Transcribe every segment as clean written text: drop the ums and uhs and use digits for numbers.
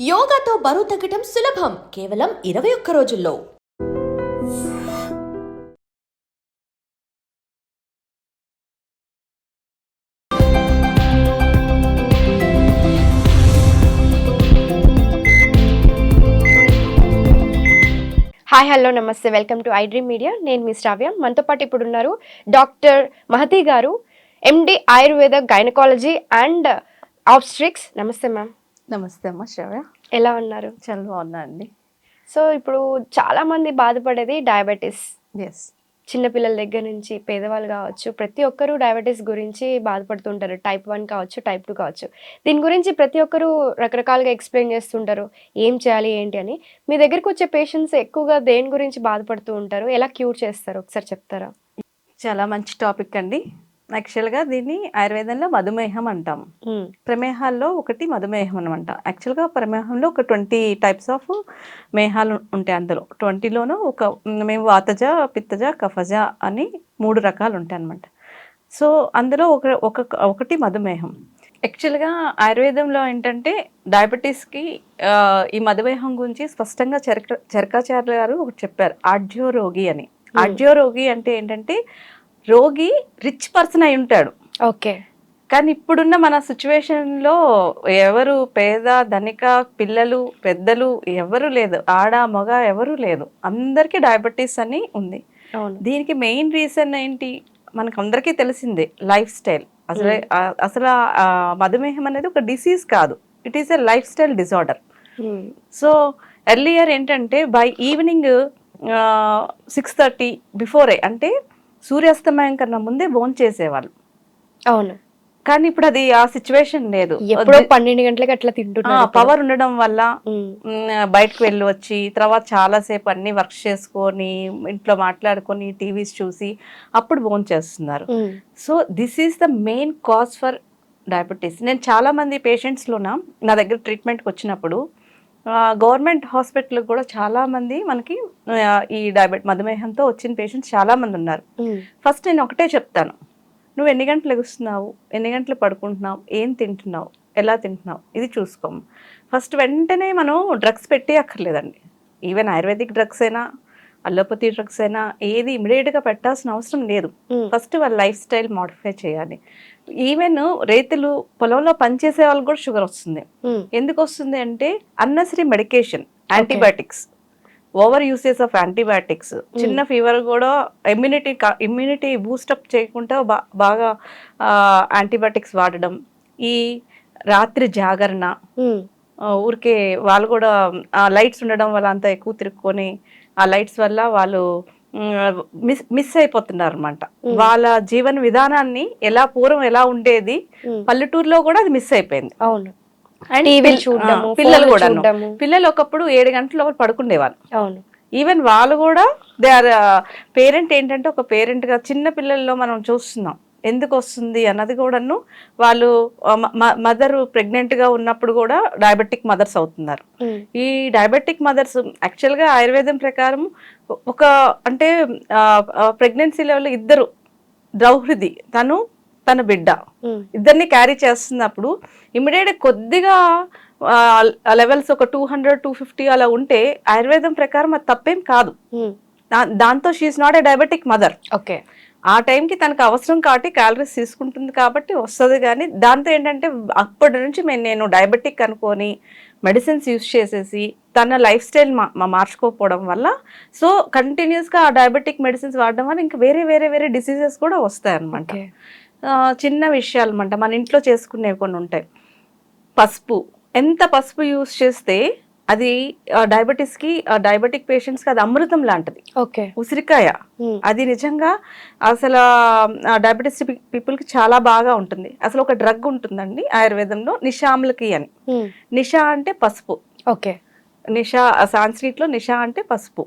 యోగాతో బరువు తగ్గటం సులభం కేవలం 21 రోజుల్లో. హాయ్ హలో నమస్తే, వెల్కమ్ టు ఐడ్రీమ్ మీడియా. నేను మీ శ్రావ్య. మనతో పాటు ఇప్పుడు ఉన్నారు డాక్టర్ మహతి గారు, ఎండి ఆయుర్వేద గైనకాలజీ అండ్ ఆబ్స్ట్రిక్స్. నమస్తే మ్యామ్. నమస్తే అమ్మ శ్రావ్య. ఎలా ఉన్నారు? చాలా బాగున్నా అండి. సో ఇప్పుడు చాలా మంది బాధపడేది డయాబెటీస్. ఎస్, చిన్నపిల్లల దగ్గర నుంచి పేదవాళ్ళు కావచ్చు, ప్రతి ఒక్కరూ డయాబెటీస్ గురించి బాధపడుతుంటారు. టైప్ 1 కావచ్చు, టైప్ 2 కావచ్చు. దీని గురించి ప్రతి ఒక్కరూ రకరకాలుగా ఎక్స్ప్లెయిన్ చేస్తుంటారు, ఏం చేయాలి ఏంటి అని. మీ దగ్గరకు వచ్చే పేషెంట్స్ ఎక్కువగా దేని గురించి బాధపడుతూ ఉంటారు, ఎలా క్యూర్ చేస్తారు ఒకసారి చెప్తారా? చాలా మంచి టాపిక్ అండి. యాక్చువల్గా దీన్ని ఆయుర్వేదంలో మధుమేహం అంటాం. ప్రమేహాల్లో ఒకటి మధుమేహం అనమాట. యాక్చువల్గా ప్రమేహంలో ఒక 20 టైప్స్ ఆఫ్ మేహాలు ఉంటాయి. అందులో 20లోనూ మేము వాతజ, పిత్తజ, కఫజ అని 3 రకాలు ఉంటాయి అన్నమాట. సో అందులో ఒకటి మధుమేహం. యాక్చువల్గా ఆయుర్వేదంలో ఏంటంటే డయాబెటీస్కి ఈ మధుమేహం గురించి స్పష్టంగా చరకాచార్య గారు ఒకటి చెప్పారు, ఆడ్యోరోగి అని. ఆడ్యోరోగి అంటే ఏంటంటే రోగి రిచ్ పర్సన్ అయి ఉంటాడు. ఓకే. కానీ ఇప్పుడున్న మన సిచ్యువేషన్లో ఎవరు పేద ధనిక, పిల్లలు పెద్దలు ఎవరు లేదు, ఆడ మగ ఎవరు లేదు, అందరికీ డయాబెటీస్ అని ఉంది. దీనికి మెయిన్ రీజన్ ఏంటి మనకు అందరికీ తెలిసిందే, లైఫ్ స్టైల్. అసలు మధుమేహం అనేది ఒక డిసీజ్ కాదు, it is a life style disorder. So earlier ఏంటంటే బై ఈవినింగ్ 6:30 బిఫోరే, అంటే సూర్యాస్తమయం కన్నా ముందే భోజనం చేసేవాళ్ళు. అవును. కానీ ఇప్పుడు అది ఆ సిచ్యువేషన్ లేదు. ఎప్పుడో 12 గంటలకు అట్లా తింటున్నారు. పవర్ ఉండడం వల్ల బయటకు వెళ్ళి వచ్చి తర్వాత చాలాసేపు అన్ని వర్క్స్ చేసుకొని ఇంట్లో మాట్లాడుకొని టీవీస్ చూసి అప్పుడు భోజనం చేస్తున్నారు. So this is the main cause for diabetes. నేను చాలా మంది పేషెంట్స్లోన నా దగ్గర ట్రీట్మెంట్కి వచ్చినప్పుడు గవర్నమెంట్ హాస్పిటల్కి కూడా చాలా మంది మనకి ఈ మధుమేహంతో వచ్చిన పేషెంట్స్ చాలా మంది ఉన్నారు. ఫస్ట్ నేను ఒకటే చెప్తాను, నువ్వు ఎన్ని గంటలు ఎగుస్తున్నావు, ఎన్ని గంటలు పడుకుంటున్నావు, ఏం తింటున్నావు, ఎలా తింటున్నావు, ఇది చూసుకోము. ఫస్ట్ వెంటనే మనం డ్రగ్స్ పెట్టి అక్కర్లేదండి. ఈవెన్ ఆయుర్వేదిక్ డ్రగ్స్ అయినా అల్లోపతి డ్రగ్స్ అయినా ఏది ఇమీడియట్గా పెట్టాల్సిన అవసరం లేదు. ఫస్ట్ వాళ్ళ లైఫ్ స్టైల్ మోడిఫై చేయాలి. ఈవెన్ రైతులు పొలంలో పనిచేసే వాళ్ళకి కూడా షుగర్ వస్తుంది. ఎందుకు వస్తుంది అంటే unnecessary medication, antibiotics, over usage of antibiotics. చిన్న ఫీవర్ కూడా ఇమ్యూనిటీ బూస్టప్ చేయకుండా బాగా యాంటీబయాటిక్స్ వాడడం, ఈ రాత్రి జాగరణ, ఊరికే వాళ్ళు కూడా లైట్స్ ఉండడం వల్ల అంతా ఎక్కువ తిరుక్కొని ఆ లైట్స్ వల్ల వాళ్ళు మిస్ అయిపోతున్నారు అనమాట. వాళ్ళ జీవన విధానాన్ని పూర్వం ఎలా ఉండేది పల్లెటూరులో కూడా అది మిస్ అయిపోయింది. అవును. పిల్లలు కూడా, పిల్లలు ఒకప్పుడు 7 గంటల లోపల పడుకునేవాళ్ళు. అవును. ఈవెన్ వాళ్ళు కూడా దే ఆర్ పేరెంట్. ఏంటంటే ఒక పేరెంట్ గా చిన్న పిల్లల్లో మనం చూస్తున్నాం ఎందుకు వస్తుంది అన్నది కూడాను. వాళ్ళు మదర్ ప్రెగ్నెంట్ గా ఉన్నప్పుడు కూడా డయాబెటిక్ మదర్స్ అవుతున్నారు. ఈ డయాబెటిక్ మదర్స్ యాక్చువల్గా ఆయుర్వేదం ప్రకారం అంటే ప్రెగ్నెన్సీ లెవెల్ ఇద్దరు ద్రౌహృది, తన బిడ్డ, ఇద్దరిని క్యారీ చేస్తున్నప్పుడు ఇమిడియట్ కొద్దిగా లెవెల్స్ ఒక 200-250 అలా ఉంటే ఆయుర్వేదం ప్రకారం అది తప్పేం కాదు. దాంతో she is not a diabetic mother. Okay. ఆ టైంకి తనకు అవసరం కాబట్టి క్యాలరీస్ తీసుకుంటుంది కాబట్టి వస్తుంది. కానీ దాంతో ఏంటంటే అప్పటి నుంచి నేను డయాబెటిక్ అనుకొని మెడిసిన్స్ యూజ్ చేసేసి తన లైఫ్ స్టైల్ మార్చుకోకపోవడం వల్ల సో కంటిన్యూస్గా ఆ డయాబెటిక్ మెడిసిన్స్ వాడడం వల్ల ఇంకా వేరే డిసీజెస్ కూడా వస్తాయి అన్నమాట. చిన్న విషయాలు అన్నమాట, మన ఇంట్లో చేసుకునేవి కొన్ని ఉంటాయి. పసుపు, ఎంత పసుపు యూజ్ చేస్తే అది డయాబెటీస్కి, డయాబెటిక్ పేషెంట్స్కి అది అమృతం లాంటిది. ఓకే. ఉసిరికాయ అది నిజంగా అసలు డయాబెటీస్ పీపుల్కి చాలా బాగా ఉంటుంది. అసలు ఒక డ్రగ్ ఉంటుందండి ఆయుర్వేదంలో, నిషామ్లకి అని. నిషా అంటే పసుపు. ఓకే. నిషా సాంస్క్రిట్లో నిషా అంటే పసుపు,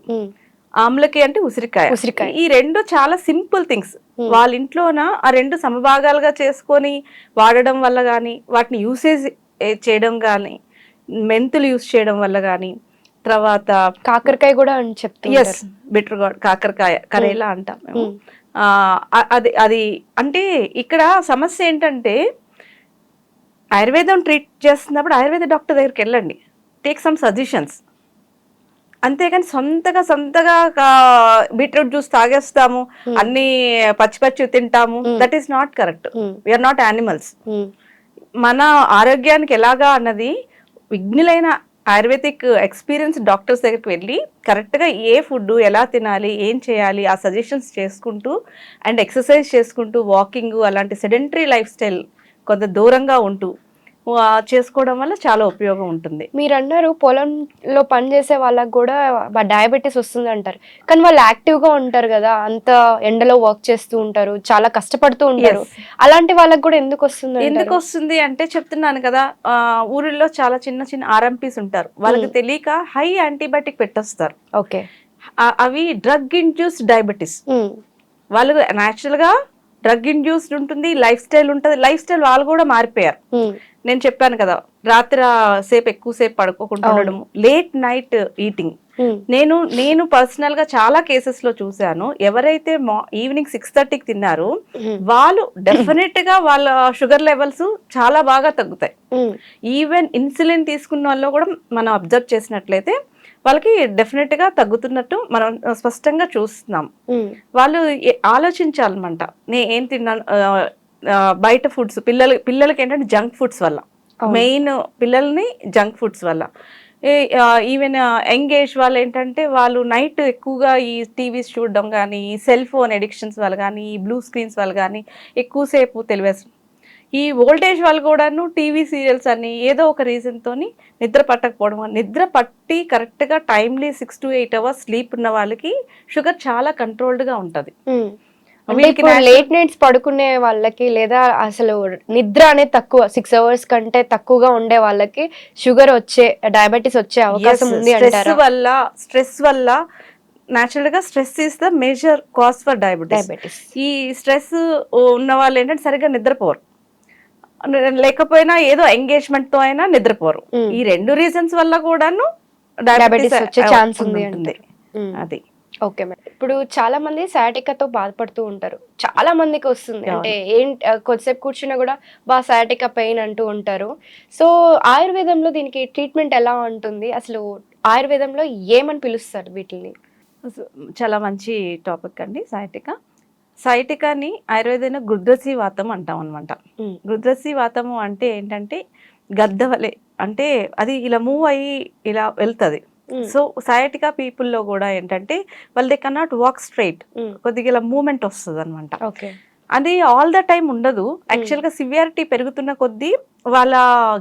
ఆమ్లకి అంటే ఉసిరికాయ. ఈ రెండు చాలా సింపుల్ థింగ్స్. వాళ్ళ ఇంట్లోన ఆ రెండు సమభాగాలుగా చేసుకొని వాడడం వల్ల కానీ, వాటిని యూసేజ్ చేయడం కానీ, మెంతులు యూజ్ చేయడం వల్ల కానీ, తర్వాత కాకరకాయ కూడా అని చెప్తారు. ఎస్, బిటర్ గాడ్, కాకరకాయ, కరేలా అంటాం మేము. అది అంటే ఇక్కడ సమస్య ఏంటంటే ఆయుర్వేదం ట్రీట్ చేస్తున్నప్పుడు ఆయుర్వేద డాక్టర్ దగ్గరికి వెళ్ళండి. Take some suggestions. అంతేగాని సొంతగా బీట్రూట్ జ్యూస్ తాగేస్తాము, అన్ని పచ్చి తింటాము, that is not correct. We are not animals. మన ఆరోగ్యానికి ఎలాగా అన్నది విఘ్నులైన ఆయుర్వేదిక్ ఎక్స్పీరియన్స్ డాక్టర్స్ దగ్గరికి వెళ్ళి కరెక్ట్గా ఏ ఫుడ్ ఎలా తినాలి, ఏం చేయాలి, ఆ సజెషన్స్ చేసుకుంటూ అండ్ ఎక్సర్సైజ్ చేసుకుంటూ వాకింగ్ అలాంటి సెడెంటరీ లైఫ్ స్టైల్ కొంత దూరంగా ఉంటూ చేసుకోవడం వల్ల చాలా ఉపయోగం ఉంటుంది. మీరు అన్నారు పొలంలో పని చేసే వాళ్ళకి కూడా డయాబెటీస్ వస్తుంది అంటారు, కానీ వాళ్ళు యాక్టివ్గా ఉంటారు కదా, అంత ఎండలో వర్క్ చేస్తూ ఉంటారు, చాలా కష్టపడుతూ ఉంటారు. అలాంటి వాళ్ళకి కూడా ఎందుకు వస్తుంది అంటే చెప్తున్నాను కదా, ఊరిలో చాలా చిన్న చిన్న ఆర్ఎంపీస్ ఉంటారు, వాళ్ళకి తెలియక హై యాంటీబయాటిక్ పెట్టేస్తారు. ఓకే, అవి డ్రగ్ ఇండ్యూస్డ్ డయాబెటీస్. వాళ్ళు న్యాచురల్గా డ్రగ్ ఇండ్యూస్డ్ ఉంటుంది, లైఫ్ స్టైల్ ఉంటుంది. లైఫ్ స్టైల్ వాళ్ళు కూడా మారిపోయారు. నేను చెప్పాను కదా, రాత్రి ఎక్కువసేపు పడుకోకుండా ఉండడం, లేట్ నైట్ ఈటింగ్. నేను పర్సనల్ గా చాలా కేసెస్ లో చూసాను, ఎవరైతే ఈవినింగ్ 6:30కి తిన్నారు వాళ్ళు డెఫినెట్ గా వాళ్ళ షుగర్ లెవెల్స్ చాలా బాగా తగ్గుతాయి. ఈవెన్ ఇన్సులిన్ తీసుకున్న వాళ్ళు కూడా మనం అబ్జర్వ్ చేసినట్లయితే వాళ్ళకి డెఫినెట్ గా తగ్గుతున్నట్టు మనం స్పష్టంగా చూస్తున్నాం. వాళ్ళు ఆలోచించాలన్నమాట, నేను ఏం తిన్నాను. బయట ఫుడ్స్ పిల్లలకి ఏంటంటే జంక్ ఫుడ్స్ వల్ల, మెయిన్ పిల్లల్ని జంక్ ఫుడ్స్ వల్ల. ఈవెన్ యంగ్ ఏజ్ వాళ్ళు ఏంటంటే వాళ్ళు నైట్ ఎక్కువగా ఈ టీవీస్ చూడడం కానీ, సెల్ ఫోన్ ఎడిక్షన్స్ వల్ల కానీ, ఈ బ్లూ స్క్రీన్స్ వల్ల కానీ ఎక్కువసేపు తెలివేస్తారు. ఈ ఓల్డేజ్ వాళ్ళు కూడాను టీవీ సీరియల్స్ అని ఏదో ఒక రీజన్తోని నిద్ర పట్టకపోవడం, నిద్ర పట్టి కరెక్ట్గా టైమ్లీ 6 to 8 hours స్లీప్ ఉన్న వాళ్ళకి షుగర్ చాలా కంట్రోల్డ్గా ఉంటుంది. లేట్ నైట్స్ పడుకునే వాళ్ళకి లేదా అసలు నిద్ర అనేది తక్కువ 6 hours కంటే తక్కువగా ఉండే వాళ్ళకి షుగర్ వచ్చే, డయాబెటీస్ వచ్చే అవకాశం ఉంది అంటారా? స్ట్రెస్ వల్ల న్యాచురల్ గా stress is the major cause for diabetes. ఈ స్ట్రెస్ ఉన్న వాళ్ళు ఏంటంటే సరిగ్గా నిద్రపోరు, లేకపోయినా ఏదో ఎంగేజ్మెంట్ తో అయినా నిద్రపోరు. ఈ 2 రీజన్స్ వల్ల కూడాను డయాబెటీస్ వచ్చే ఛాన్స్ ఉంది. అది ఓకే మేడం, ఇప్పుడు చాలా మంది సయాటికాతో బాధపడుతూ ఉంటారు, చాలా మందికి వస్తుంది. అంటే కొద్దిసేపు కూర్చున్నా కూడా సయాటికా పెయిన్ అంటూ ఉంటారు. సో ఆయుర్వేదంలో దీనికి ట్రీట్మెంట్ ఎలా ఉంటుంది, అసలు ఆయుర్వేదంలో ఏమని పిలుస్తారు వీటిని? చాలా మంచి టాపిక్ అండి. సయాటికాని ఆయుర్వేదంలో గృధ్రసి వాతం అంటాం అనమాట. గృధ్రసి వాతము అంటే ఏంటంటే గద్దవలే, అంటే అది ఇలా మూవ్ అయ్యి ఇలా వెళ్తుంది. సో సయాటికా పీపుల్లో కూడా ఏంటంటే వాళ్ళు దే కెనాట్ వాక్ స్ట్రైట్, కొద్దిగా ఇలా మూమెంట్ వస్తుంది అనమాట. అది ఆల్ ద టైమ్ ఉండదు. యాక్చువల్గా సివియారిటీ పెరుగుతున్న కొద్దీ వాళ్ళ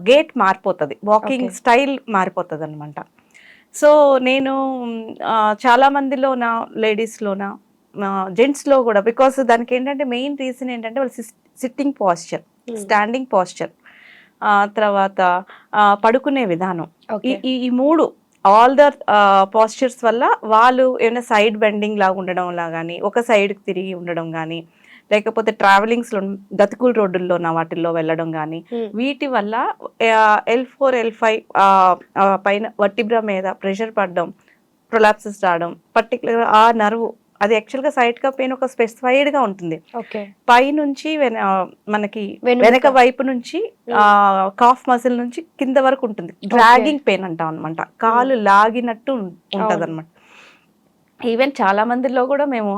గేట్ మారిపోతుంది, వాకింగ్ స్టైల్ మారిపోతుంది అనమాట. సో నేను చాలా మందిలోన, లేడీస్లోన, జెంట్స్లో కూడా, బికాస్ దానికి ఏంటంటే మెయిన్ రీజన్ ఏంటంటే వాళ్ళు సిట్టింగ్ పాస్చర్, స్టాండింగ్ పాస్చర్, తర్వాత పడుకునే విధానం, ఈ 3 ఆల్ ద పాస్చర్స్ వల్ల వాళ్ళు ఏమైనా సైడ్ బెండింగ్ లాగా ఉండడం కానీ, ఒక సైడ్కి తిరిగి ఉండడం కానీ, లేకపోతే ట్రావెలింగ్స్లో గతుకుల రోడ్డుల్లో వాటిల్లో వెళ్ళడం కానీ, వీటి వల్ల L4 L5 పైన వర్టిబ్రా మీద ప్రెషర్ పడడం, ప్రొలాప్సెస్ రావడం, పర్టికులర్గా ఆ నర్వ్, అది యాక్చువల్గా సైటికా పెయిన్ ఒక స్పెసిఫైడ్గా ఉంటుంది. పై నుంచి మనకి వెనక వైపు నుంచి కాఫ్ మజిల్ నుంచి కింద వరకు ఉంటుంది. డ్రాగింగ్ పెయిన్ అంటాం అనమాట, కాలు లాగినట్టు ఉంటుంది అనమాట. ఈవెన్ చాలా మందిలో కూడా మేము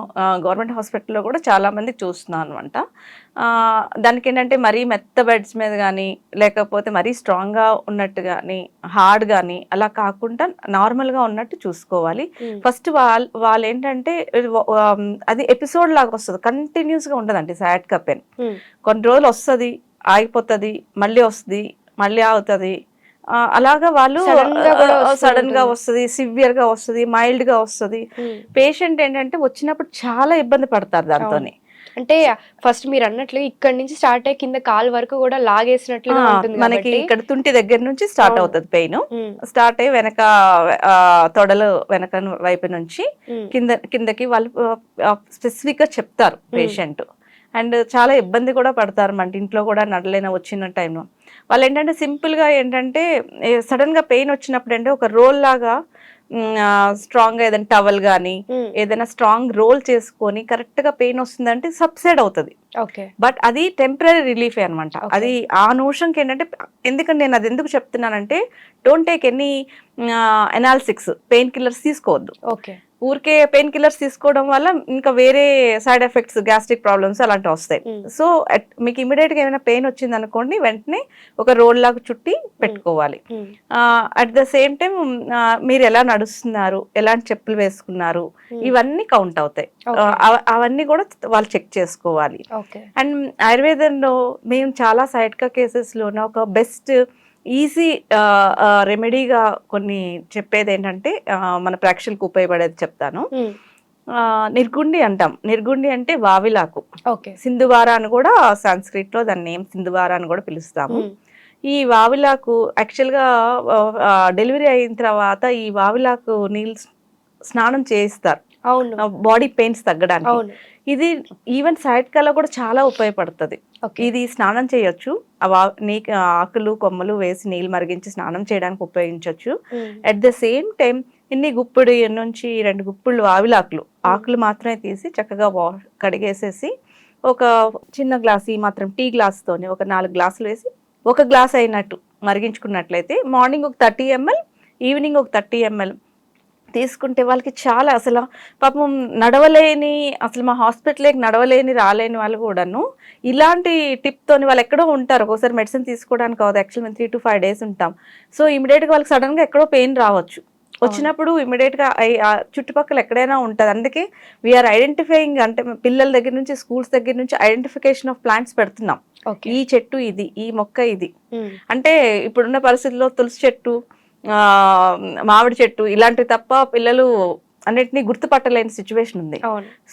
గవర్నమెంట్ హాస్పిటల్లో కూడా చాలా మంది చూస్తున్నాం అనమాట. దానికి ఏంటంటే మరీ మెత్త బెడ్స్ మీద కానీ, లేకపోతే మరీ స్ట్రాంగ్గా ఉన్నట్టు కానీ, హార్డ్ కానీ అలా కాకుండా నార్మల్గా ఉన్నట్టు చూసుకోవాలి. ఫస్ట్ వాళ్ళు ఏంటంటే అది ఎపిసోడ్ లాగా వస్తుంది, కంటిన్యూస్గా ఉండదండి సయాటికా పెయిన్. కొన్ని రోజులు వస్తుంది, ఆగిపోతుంది, మళ్ళీ వస్తుంది, మళ్ళీ ఆగుతుంది, అలాగా వాళ్ళు సడన్ గా వస్తుంది, సివియర్ గా వస్తుంది, మైల్డ్ గా వస్తుంది. పేషెంట్ ఏంటంటే వచ్చినప్పుడు చాలా ఇబ్బంది పడతారు దాంతో. అంటే ఫస్ట్ మీరు అన్నట్లు ఇక్కడ నుంచి స్టార్ట్ అయ్యి కింద కాలు వరకు కూడా లాగేసినట్లుగా ఉంటుంది. మనకి ఇక్కడ తుంటి దగ్గర నుంచి స్టార్ట్ అవుతుంది పెయిన్, స్టార్ట్ అయ్యి వెనక తొడలు వెనక వైపు నుంచి కిందకి వాళ్ళు స్పెసిఫిక్ గా చెప్తారు పేషెంట్. అండ్ చాలా ఇబ్బంది కూడా పడతారు, మన ఇంట్లో కూడా నడలేన వచ్చిన టైంలో. వాళ్ళు ఏంటంటే సింపుల్గా ఏంటంటే సడన్గా పెయిన్ వచ్చినప్పుడు అంటే ఒక రోల్ లాగా స్ట్రాంగ్గా ఏదైనా టవల్ కానీ ఏదైనా స్ట్రాంగ్ రోల్ చేసుకొని కరెక్ట్గా పెయిన్ వస్తుందంటే సబ్సైడ్ అవుతుంది. ఓకే. బట్ అది టెంపరీ రిలీఫే అనమాట. అది ఆ నిమిషంకి ఏంటంటే, ఎందుకంటే నేను అది ఎందుకు చెప్తున్నానంటే don't take any analgesics, painkillers తీసుకోవద్దు. ఓకే. ఊరికే పెయిన్ కిల్లర్స్ తీసుకోవడం వల్ల ఇంకా వేరే సైడ్ ఎఫెక్ట్స్, గ్యాస్ట్రిక్ ప్రాబ్లమ్స్ అలాంటివి వస్తాయి. సో మీకు ఇమీడియట్గా ఏమైనా పెయిన్ వచ్చింది అనుకోండి, వెంటనే ఒక రోల్ లాగా చుట్టి పెట్టుకోవాలి. అట్ ద సేమ్ టైం మీరు ఎలా నడుస్తున్నారు, ఎలాంటి చెప్పులు వేసుకున్నారు, ఇవన్నీ కౌంట్ అవుతాయి. అవన్నీ కూడా వాళ్ళు చెక్ చేసుకోవాలి. అండ్ ఆయుర్వేదంలో మేము చాలా సైడ్కా కేసెస్లోనే ఒక బెస్ట్ ఈజీ రెమెడీగా కొన్ని చెప్పేది ఏంటంటే మన ప్రేక్షకులకు ఉపయోగపడేది చెప్తాను. నిర్గుండి అంటాం. నిర్గుండి అంటే వావిలాకు, సింధువార అని కూడా సంస్కృతిలో దాన్ని నేమ్ సింధువార అని కూడా పిలుస్తాము. ఈ వావిలాకు యాక్చువల్గా డెలివరీ అయిన తర్వాత ఈ వావిలాకు నీళ్ళు స్నానం చేయిస్తారు బాడీ పెయిన్స్ తగ్గడానికి. ఇది ఈవెన్ సైడ్కాలో కూడా చాలా ఉపయోగపడుతుంది. ఇది స్నానం చేయొచ్చు, ఆకులు కొమ్మలు వేసి నీళ్ళు మరిగించి స్నానం చేయడానికి ఉపయోగించవచ్చు. అట్ ద సేమ్ టైం ఇన్ని గుప్పుడు నుంచి 2 గుప్పుళ్ళు ఆకులు మాత్రమే తీసి చక్కగా కడిగేసేసి ఒక చిన్న గ్లాస్, ఈ మాత్రం టీ గ్లాస్తోనే ఒక 4 గ్లాసులు వేసి 1 గ్లాస్ అయినట్టు మరిగించుకున్నట్లయితే మార్నింగ్ ఒక 30 ml, ఈవినింగ్ ఒక 30 ml తీసుకుంటే వాళ్ళకి చాలా అసలు పాపం నడవలేని, అసలు మా హాస్పిటల్కి నడవలేని రాలేని వాళ్ళు కూడాను ఇలాంటి టిప్తోని వాళ్ళు ఎక్కడో ఉంటారు. ఒకసారి మెడిసిన్ తీసుకోవడానికి కాదు, యాక్చువల్ మేము 3 to 5 days ఉంటాం. సో ఇమీడియట్గా వాళ్ళకి సడన్గా ఎక్కడో పెయిన్ రావచ్చు. వచ్చినప్పుడు ఇమీడియట్గా చుట్టుపక్కల ఎక్కడైనా ఉంటుంది. అందుకే వీఆర్ ఐడెంటిఫైయింగ్, అంటే పిల్లల దగ్గర నుంచి స్కూల్స్ దగ్గర నుంచి ఐడెంటిఫికేషన్ ఆఫ్ ప్లాంట్స్ పెడుతున్నాం. ఈ చెట్టు ఇది, ఈ మొక్క ఇది. అంటే ఇప్పుడున్న పరిస్థితుల్లో తులసి చెట్టు, మామిడి చెట్టు ఇలాంటివి తప్ప పిల్లలు అన్నిటినీ గుర్తుపట్టలేని సిచ్యువేషన్ ఉంది.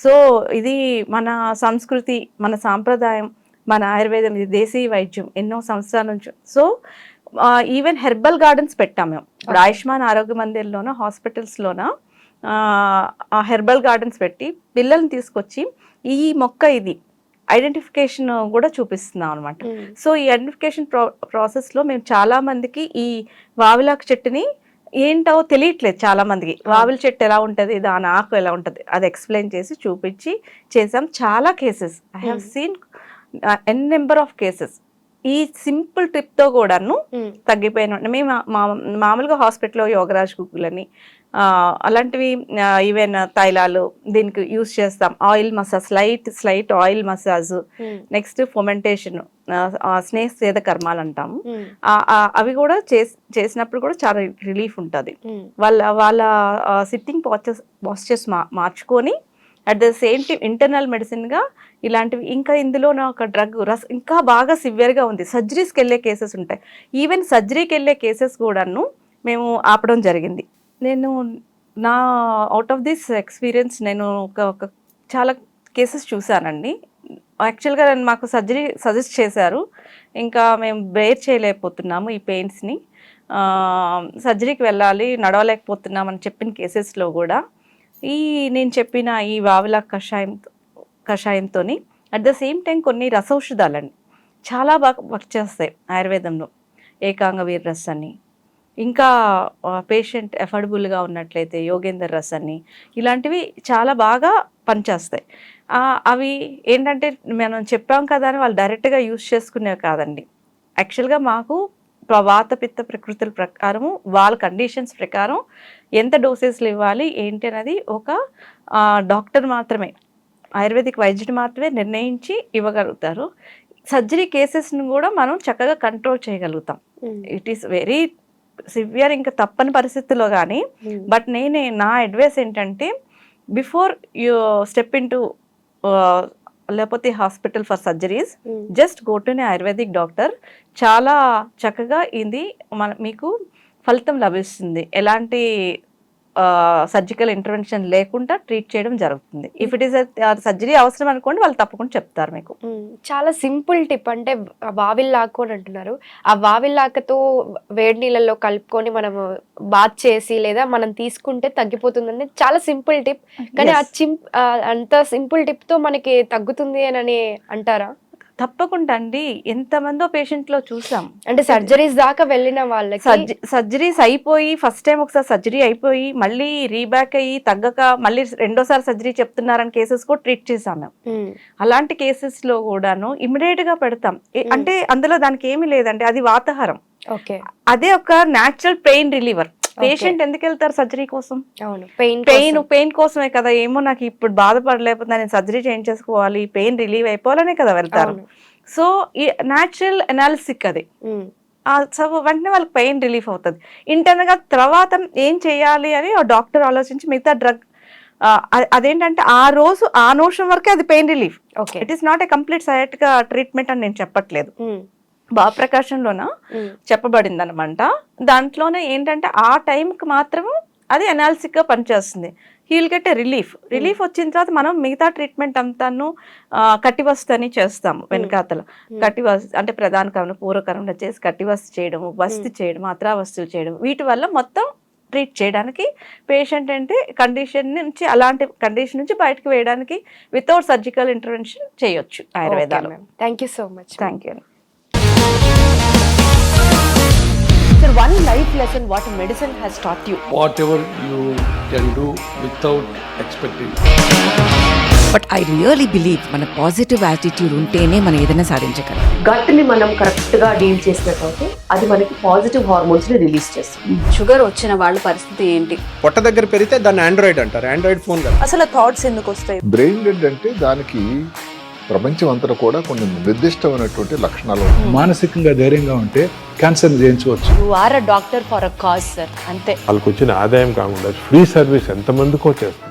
సో ఇది మన సంస్కృతి, మన సాంప్రదాయం, మన ఆయుర్వేదం, ఇది దేశీయ వైద్యం ఎన్నో సంవత్సరాల నుంచి. సో ఈవెన్ హెర్బల్ గార్డెన్స్ పెట్టాం మేము. ఇప్పుడు ఆయుష్మాన్ ఆరోగ్య మందిర్లోన, హాస్పిటల్స్లోన హెర్బల్ గార్డెన్స్ పెట్టి పిల్లల్ని తీసుకొచ్చి ఈ మొక్క ఇది ఐడెంటిఫికేషన్ కూడా చూపిస్తున్నాం అనమాట. సో ఈ ఐడెంటిఫికేషన్ ప్రాసెస్లో మేము చాలా మందికి ఈ వావిలాకు చెట్టుని ఏంటో తెలియట్లేదు చాలా మందికి. వావిల చెట్టు ఎలా ఉంటుంది, దాని ఆకు ఎలా ఉంటుంది, అది ఎక్స్ప్లెయిన్ చేసి చూపించి చేసాం. చాలా cases I have seen N number of cases ఈ సింపుల్ టిప్తో కూడాను తగ్గిపోయిన. మేము మామూలుగా హాస్పిటల్లో యోగరాజ్ కుక్కులని అలాంటివి ఈవెన్ తైలాలు దీనికి యూస్ చేస్తాం. Oil massage, slight oil massage, next fomentation, స్నేహ కర్మాలు అంటాము. అవి కూడా చేసినప్పుడు కూడా చాలా రిలీఫ్ ఉంటుంది. వాళ్ళ సిట్టింగ్ పాస్చర్స్ మార్చుకొని at the same time internal మెడిసిన్గా ఇలాంటివి. ఇంకా ఇందులో ఒక డ్రగ్ ఇంకా బాగా సివియర్గా ఉంది, సర్జరీస్కి వెళ్ళే కేసెస్ ఉంటాయి. ఈవెన్ సర్జరీకి వెళ్ళే కేసెస్ కూడాను మేము ఆపడం జరిగింది. నేను నా అవుట్ ఆఫ్ దిస్ ఎక్స్పీరియన్స్ నేను ఒక చాలా కేసెస్ చూశానండి. యాక్చువల్గా మాకు సర్జరీ సజెస్ట్ చేశారు, ఇంకా మేము బేర్ చేయలేకపోతున్నాము ఈ పెయిన్స్ని, సర్జరీకి వెళ్ళాలి, నడవలేకపోతున్నామని చెప్పిన కేసెస్లో కూడా నేను చెప్పిన ఈ Vavila కషాయంతో at the same time కొన్ని రసౌషధాలండి చాలా బాగా వర్క్ చేస్తాయి ఆయుర్వేదంలో. ఏకాంగ వీర రస్ అని, ఇంకా పేషెంట్ ఎఫర్డబుల్గా ఉన్నట్లయితే యోగేందర్ రస్ అని, ఇలాంటివి చాలా బాగా పనిచేస్తాయి. అవి ఏంటంటే మనం చెప్పాం కదా అని వాళ్ళు డైరెక్ట్గా యూస్ చేసుకునేవి కాదండి. యాక్చువల్గా మాకు వాత పిత్త ప్రకృతుల ప్రకారము వాళ్ళ కండిషన్స్ ప్రకారం ఎంత డోసెస్లు ఇవ్వాలి ఏంటి అనేది ఒక డాక్టర్ మాత్రమే, ఆయుర్వేదిక్ వైద్యుడు మాత్రమే నిర్ణయించి ఇవ్వగలుగుతారు. సర్జరీ కేసెస్ని కూడా మనం చక్కగా కంట్రోల్ చేయగలుగుతాం. ఇట్ ఈస్ వెరీ సివియర్, ఇంకా తప్పని పరిస్థితుల్లో కానీ. బట్ నా అడ్వైస్ ఏంటంటే before you step in to లేకపోతే hospital for surgeries, just go to Ayurvedic doctor. చాలా చక్కగా ఇది మీకు ఫలితం లభిస్తుంది. ఎలాంటి సర్జికల్ ఇంటర్వెన్షన్ లేకుండా ట్రీట్ చేయడం జరుగుతుంది. ఇఫ్ ఇట్ ఈస్ సర్జరీ అవసరం అనుకోండి, వాళ్ళు తప్పకుండా చెప్తారు మీకు. చాలా సింపుల్ టిప్. అంటే వావిల్లాకు అని అంటున్నారు, ఆ వావిల్లాకతో వేడి నీళ్ళలో కలుపుకొని మనం బాత్ చేసి లేదా మనం తీసుకుంటే తగ్గిపోతుందని చాలా సింపుల్ టిప్. కానీ అంత సింపుల్ టిప్ తో మనకి తగ్గుతుంది అని అంటారా? తప్పకుండా అండి, ఎంతమందో పేషెంట్లో చూసాం. అంటే సర్జరీస్ దాకా వెళ్ళిన వాళ్ళకి సర్జరీస్ అయిపోయి ఫస్ట్ టైం ఒకసారి సర్జరీ అయిపోయి మళ్ళీ రీబ్యాక్ అయ్యి తగ్గక మళ్ళీ రెండోసారి సర్జరీ చెప్తున్నారని కేసెస్ కూడా ట్రీట్ చేసాం మేము. అలాంటి కేసెస్ లో కూడాను ఇమిడియట్ గా పెడతాం. అంటే అందులో దానికి ఏమీ లేదండి, అది వాతాహారం. ఓకే, అదే ఒక న్యాచురల్ పెయిన్ రిలీవర్. పేషెంట్ ఎందుకు వెళ్తారు సర్జరీ కోసం? అవును, పెయిన్ కోసమే కదా. ఏమో నాకు ఇప్పుడు బాధపడలేకపోతే నేను సర్జరీ చేయించేసుకోవాలి, పెయిన్ రిలీవ్ అయిపోవాలనే కదా వెళ్తారు. సో ఈ న్యాచురల్ అనాలిసిక్ అది. సో వెంటనే వాళ్ళకి పెయిన్ రిలీఫ్ అవుతుంది. ఇంటర్నల్ గా తర్వాత ఏం చేయాలి అని డాక్టర్ ఆలోచించి మిగతా డ్రగ్ అదేంటంటే ఆ రోజు ఆ నిమిషం వరకే అది pain relief. It is not a complete sciatic treatment అని నేను చెప్పట్లేదు. భావప్రకాశంలోన చెప్పబడింది అనమాట. దాంట్లోనే ఏంటంటే ఆ టైంకి మాత్రం అది అనాలిసిక్ గా పనిచేస్తుంది. హీల్ గెట్ ఏ రిలీఫ్ వచ్చిన తర్వాత మనం మిగతా ట్రీట్మెంట్ అంతాను కటివస్తు అని చేస్తాము. వెనకాతల కటివస్తు అంటే ప్రధాన కరణం పూర్వకరణం చేసి కటివస్తు చేయడం, వస్తు చేయడం, అత్రావస్తులు చేయడం, వీటి వల్ల మొత్తం ట్రీట్ చేయడానికి పేషెంట్ అంటే కండిషన్ నుంచి అలాంటి కండిషన్ నుంచి బయటకు వేయడానికి వితౌట్ సర్జికల్ ఇంటర్వెన్షన్ చేయొచ్చు ఆయుర్వేదాలో. Thank you so much. Thank you. Sir, one life lesson what medicine has taught you. Whatever you can do without expecting. But I really believe మన positive attitude ఉంటేనే మనం ఏదైనా సాధించగలం. గట్ని మనం కరెక్ట్ గా deal చేసినట్లయితే అది మనకి పాజిటివ్ హార్మోన్స్ ని రిలీజ్ చేస్తుంది. షుగర్ వచ్చిన వాళ్ళ పరిస్థితి ఏంటి? పొట్ట దగ్గర పెరిగితే దాన్ని ఆండ్రాయిడ్ అంటారు, ఆండ్రాయిడ్ ఫోన్ కాదు. అసలు థాట్స్ ఎందుకు వస్తాయి? బ్రెయిన్ డెడ్ అంటే దానికి ప్రపంచం అంతా కూడా కొన్ని నిర్దిష్టమైనటువంటి లక్షణాలు ఉంటాయి. మానసికంగా ధైర్యంగా ఉంటే క్యాన్సర్ జయించవచ్చు. You are a doctor for a cause, sir. అంతే. వాళ్ళకి వచ్చిన ఆదాయం కాకుండా ఫ్రీ సర్వీస్ ఎంతమందికో చేస్తారు.